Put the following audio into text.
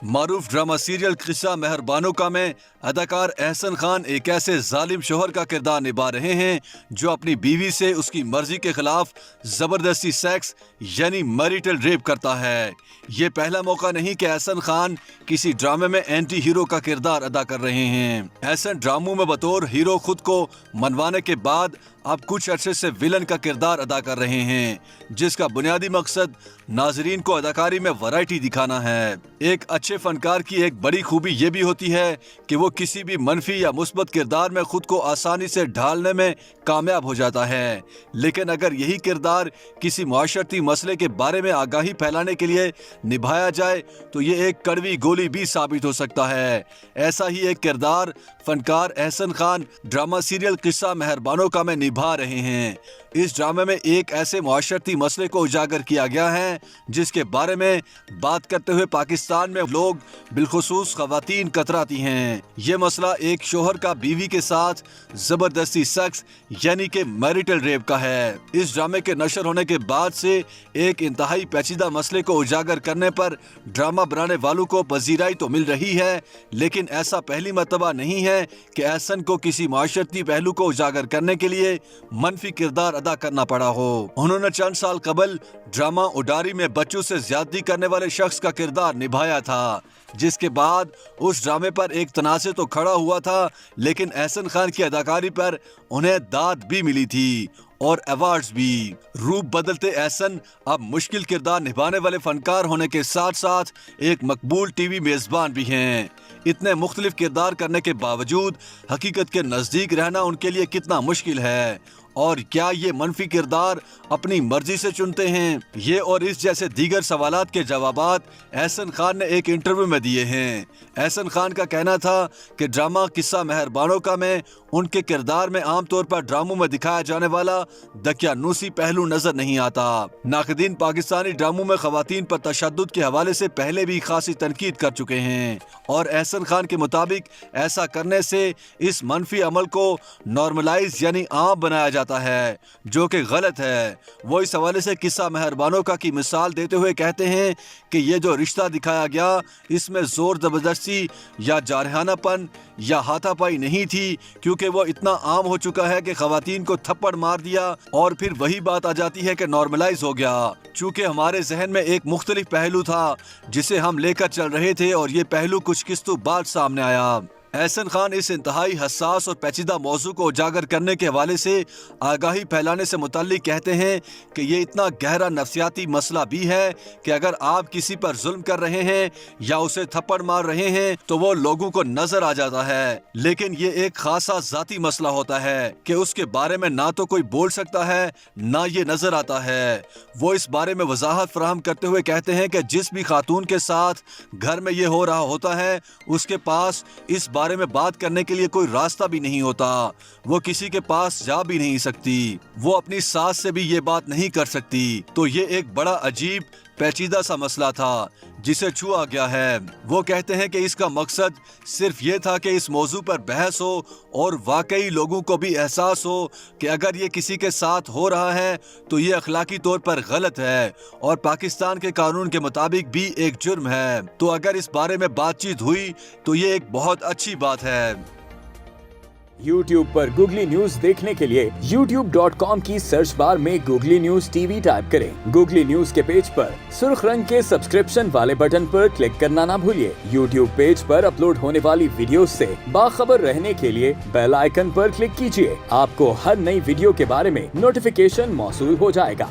معروف drama serial قصہ مہربانوں کا میں اداکار احسن خان ایک ایسے ظالم شوہر کا کردار نبھا رہے ہیں جو اپنی بیوی سے اس کی مرضی کے خلاف زبردستی سیکس یعنی میریٹل ریپ کرتا ہے۔ یہ پہلا موقع نہیں کہ احسن خان کسی ڈرامے میں اینٹی ہیرو کا کردار ادا کر رہے ہیں۔ احسن ڈراموں میں بطور ہیرو خود کو منوانے کے بعد اب کچھ عرصے سے ویلن کا کردار ادا کر رہے ہیں، جس کا بنیادی مقصد ناظرین کو اداکاری میں ورائٹی دکھانا ہے۔ ایک اچھے فنکار کی ایک بڑی خوبی یہ بھی ہوتی ہے کہ وہ کسی بھی منفی یا مثبت کردار میں خود کو آسانی سے ڈھالنے میں کامیاب ہو جاتا ہے، لیکن اگر یہی کردار کسی معاشرتی مسئلے کے بارے میں آگاہی پھیلانے کے لیے نبھایا جائے تو یہ ایک کڑوی گولی بھی ثابت ہو سکتا ہے۔ ایسا ہی ایک کردار فنکار احسن خان ڈرامہ سیریل قصہ مہربانوں کا میں نبھا رہے ہیں۔ اس ڈرامے میں ایک ایسے معاشرتی مسئلے کو اجاگر کیا گیا ہے جس کے بارے میں بات کرتے ہوئے پاکستان میں لوگ بالخصوص خواتین کتراتی ہیں۔ یہ مسئلہ ایک شوہر کا بیوی کے ساتھ زبردستی سیکس یعنی کہ میریٹل ریپ کا ہے۔ اس ڈرامے کے نشر ہونے کے بعد سے ایک انتہائی پیچیدہ مسئلے کو اجاگر کرنے پر ڈرامہ بنانے والوں کو پذیرائی تو مل رہی ہے، لیکن ایسا پہلی مرتبہ نہیں ہے کہ احسن کو کسی معاشرتی پہلو کو اجاگر کرنے کے لیے منفی کردار ادا کرنا پڑا ہو۔ انہوں نے چند سال قبل ڈرامہ اڈاری میں بچوں سے زیادتی کرنے والے شخص کا کردار نبھایا تھا، جس کے بعد اس ڈرامے پر ایک تنازع تو کھڑا ہوا تھا، لیکن احسن خان کی اداکاری پر انہیں داد بھی ملی تھی اور ایوارڈز بھی۔ روپ بدلتے احسن اب مشکل کردار نبھانے والے فنکار ہونے کے ساتھ ساتھ ایک مقبول ٹی وی میزبان بھی ہیں۔ اتنے مختلف کردار کرنے کے باوجود حقیقت کے نزدیک رہنا ان کے لیے کتنا مشکل ہے، اور کیا یہ منفی کردار اپنی مرضی سے چنتے ہیں؟ یہ اور اس جیسے دیگر سوالات کے جوابات احسن خان نے ایک انٹرویو میں دیے ہیں۔ احسن خان کا کہنا تھا کہ ڈرامہ قصہ مہربانوں کا میں ان کے کردار میں عام طور پر ڈراموں میں دکھایا جانے والا دقیانوسی پہلو نظر نہیں آتا۔ ناقدین پاکستانی ڈراموں میں خواتین پر تشدد کے حوالے سے پہلے بھی خاصی تنقید کر چکے ہیں، اور احسن خان کے مطابق ایسا کرنے سے اس منفی عمل کو نارملائز یعنی عام بنایا جاتا ہے، جو کہ غلط ہے۔ وہ اس حوالے سے قصہ مہربانوں کا کی مثال دیتے ہوئے کہتے ہیں کہ یہ جو رشتہ دکھایا گیا اس میں زور زبردستی یا جارحانہ پن یا ہاتھا پائی نہیں تھی، کیونکہ وہ اتنا عام ہو چکا ہے کہ خواتین کو تھپڑ مار دیا اور پھر وہی بات آ جاتی ہے کہ نارملائز ہو گیا، چونکہ ہمارے ذہن میں ایک مختلف پہلو تھا جسے ہم لے کر چل رہے تھے اور یہ پہلو کچھ قسطوں بعد سامنے آیا۔ احسن خان اس انتہائی حساس اور پیچیدہ موضوع کو اجاگر کرنے کے حوالے سے آگاہی پھیلانے سے متعلق کہتے ہیں کہ یہ اتنا گہرا نفسیاتی مسئلہ بھی ہے کہ اگر آپ کسی پر ظلم کر رہے ہیں یا اسے تھپڑ مار رہے ہیں تو وہ لوگوں کو نظر آ جاتا ہے، لیکن یہ ایک خاصا ذاتی مسئلہ ہوتا ہے کہ اس کے بارے میں نہ تو کوئی بول سکتا ہے نہ یہ نظر آتا ہے۔ وہ اس بارے میں وضاحت فراہم کرتے ہوئے کہتے ہیں کہ جس بھی خاتون کے ساتھ گھر میں یہ ہو رہا ہوتا ہے اس کے پاس اس بارے میں بات کرنے کے لیے کوئی راستہ بھی نہیں ہوتا، وہ کسی کے پاس جا بھی نہیں سکتی، وہ اپنی ساس سے بھی یہ بات نہیں کر سکتی۔ تو یہ ایک بڑا عجیب پیچیدہ سا مسئلہ تھا جسے چھوا گیا ہے۔ وہ کہتے ہیں کہ اس کا مقصد صرف یہ تھا کہ اس موضوع پر بحث ہو اور واقعی لوگوں کو بھی احساس ہو کہ اگر یہ کسی کے ساتھ ہو رہا ہے تو یہ اخلاقی طور پر غلط ہے اور پاکستان کے قانون کے مطابق بھی ایک جرم ہے۔ تو اگر اس بارے میں بات چیت ہوئی تو یہ ایک بہت اچھی بات ہے۔ YouTube پر گوگلی نیوز دیکھنے کے لیے youtube.com کی سرچ بار میں googly news T V type کریں۔ گوگلی نیوز کے پیج پر سرخ رنگ کے سبسکرپشن والے بٹن پر کلک کرنا نہ بھولیے۔ YouTube پیج پر اپلوڈ ہونے والی ویڈیوز سے باخبر رہنے کے لیے بیل آئیکن پر کلک کیجیے۔ آپ کو ہر نئی ویڈیو کے بارے میں نوٹیفیکیشن موصول ہو جائے گا۔